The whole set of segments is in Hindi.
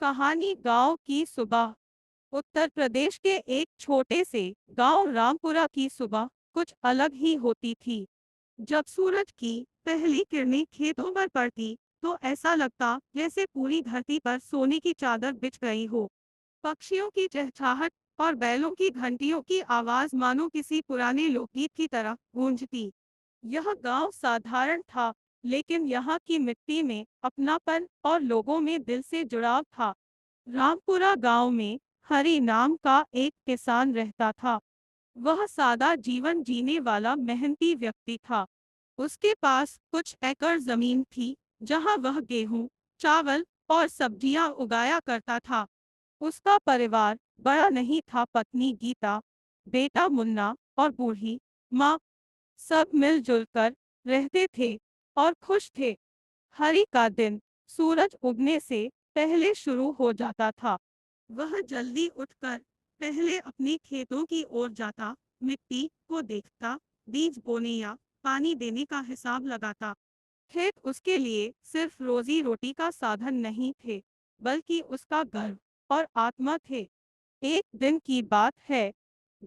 कहानी गांव की सुबह। उत्तर प्रदेश के एक छोटे से गांव रामपुरा की सुबह कुछ अलग ही होती थी। जब सूरज की पहली किरणें खेतों पर पड़ती तो ऐसा लगता जैसे पूरी धरती पर सोने की चादर बिछ गई हो। पक्षियों की चहचहाहट और बैलों की घंटियों की आवाज मानो किसी पुराने लोकगीत की तरह गूंजती। यह गांव साधारण था, लेकिन यहाँ की मिट्टी में अपनापन और लोगों में दिल से जुड़ाव था। रामपुरा गांव में हरि नाम का एक किसान रहता था। वह सादा जीवन जीने वाला मेहनती व्यक्ति था। उसके पास कुछ एकड़ जमीन थी, जहां वह गेहूं, चावल और सब्जियां उगाया करता था। उसका परिवार बड़ा नहीं था। पत्नी गीता, बेटा मुन्ना और बूढ़ी माँ, सब मिलजुल कर रहते थे और खुश थे। हरि का दिन सूरज उगने से पहले शुरू हो जाता था। वह जल्दी उठकर पहले अपने खेतों की ओर जाता, मिट्टी को देखता, बीज बोने या पानी देने का हिसाब लगाता। खेत उसके लिए सिर्फ रोजी रोटी का साधन नहीं थे, बल्कि उसका गर्व और आत्मा थे। एक दिन की बात है,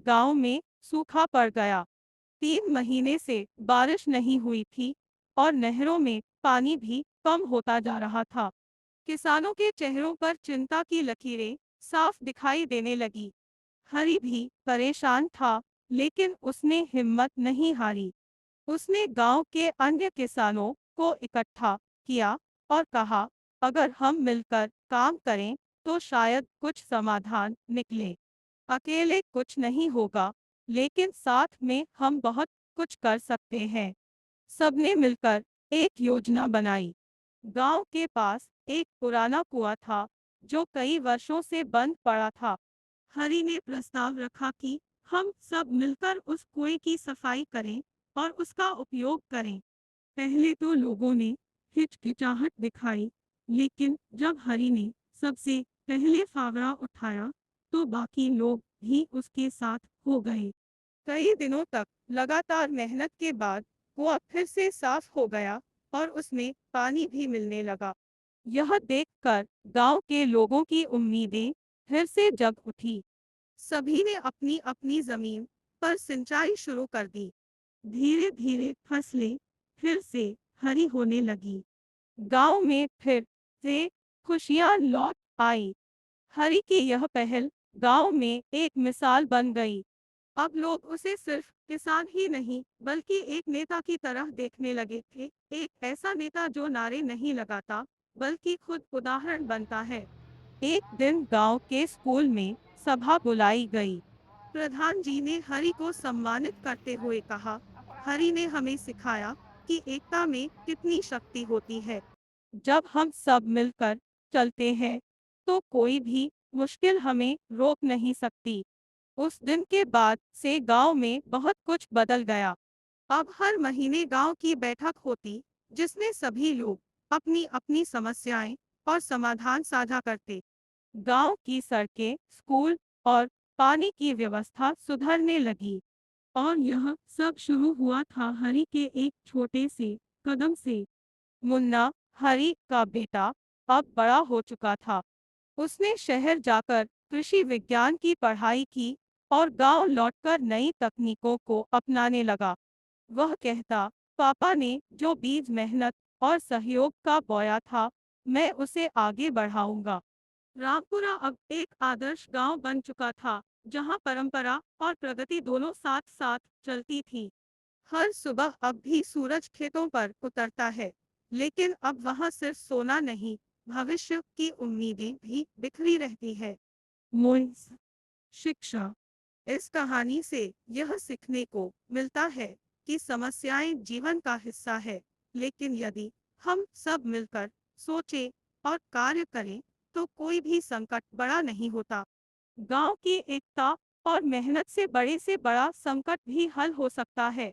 गांव में सूखा पड़ गया। 3 महीने से बारिश नहीं हुई थी और नहरों में पानी भी कम होता जा रहा था। किसानों के चेहरों पर चिंता की लकीरें साफ दिखाई देने लगी। हरि भी परेशान था, लेकिन उसने हिम्मत नहीं हारी। उसने गांव के अन्य किसानों को इकट्ठा किया और कहा, अगर हम मिलकर काम करें तो शायद कुछ समाधान निकले। अकेले कुछ नहीं होगा, लेकिन साथ में हम बहुत कुछ कर सकते हैं। सबने मिलकर एक योजना बनाई। गांव के पास एक पुराना कुआं था, जो कई वर्षों से बंद पड़ा था। हरि ने प्रस्ताव रखा कि हम सब मिलकर उस कुएं की सफाई करें और उसका उपयोग करें। पहले तो लोगों ने हिचकिचाहट दिखाई, लेकिन जब हरि ने सबसे पहले फावड़ा उठाया, तो बाकी लोग भी उसके साथ हो गए। कई दिनों तक लगातार मेहनत के बाद कुआं फिर से साफ हो गया और उसमें पानी भी मिलने लगा। यह देखकर गांव के लोगों की उम्मीदें फिर से जग उठी। सभी ने अपनी अपनी जमीन पर सिंचाई शुरू कर दी। धीरे धीरे फसलें फिर से हरी होने लगी। गांव में फिर से खुशियां लौट आई। हरि की यह पहल गांव में एक मिसाल बन गई। अब लोग उसे सिर्फ किसान ही नहीं, बल्कि एक नेता की तरह देखने लगे थे। एक ऐसा नेता जो नारे नहीं लगाता, बल्कि खुद उदाहरण बनता है। एक दिन गांव के स्कूल में सभा बुलाई गई। प्रधान जी ने हरि को सम्मानित करते हुए कहा, हरि ने हमें सिखाया कि एकता में कितनी शक्ति होती है। जब हम सब मिलकर चलते हैं, तो कोई भी मुश्किल हमें रोक नहीं सकती। उस दिन के बाद से गांव में बहुत कुछ बदल गया। अब हर महीने गांव की बैठक होती, जिसमें सभी लोग अपनी अपनी समस्याएं और समाधान साझा करते। गांव की सड़कें, स्कूल और पानी की व्यवस्था सुधरने लगी। और यह सब शुरू हुआ था हरि के एक छोटे से कदम से। मुन्ना, हरि का बेटा, अब बड़ा हो चुका था। उसने शहर जाकर कृषि विज्ञान की पढ़ाई की और गांव लौटकर नई तकनीकों को अपनाने लगा। वह कहता, पापा ने जो बीज मेहनत और सहयोग का बोया था, मैं उसे आगे बढ़ाऊंगा। रामपुरा अब एक आदर्श गांव बन चुका था, जहां परंपरा और प्रगति दोनों साथ साथ चलती थी। हर सुबह अब भी सूरज खेतों पर उतरता है, लेकिन अब वहां सिर्फ सोना नहीं, भविष्य की उम्मीदें भी बिखरी रहती है। मोइंस शिक्षा। इस कहानी से यह सीखने को मिलता है कि समस्याएं जीवन का हिस्सा है, लेकिन यदि हम सब मिलकर सोचें और कार्य करें, तो कोई भी संकट बड़ा नहीं होता। गांव की एकता और मेहनत से बड़े से बड़ा संकट भी हल हो सकता है।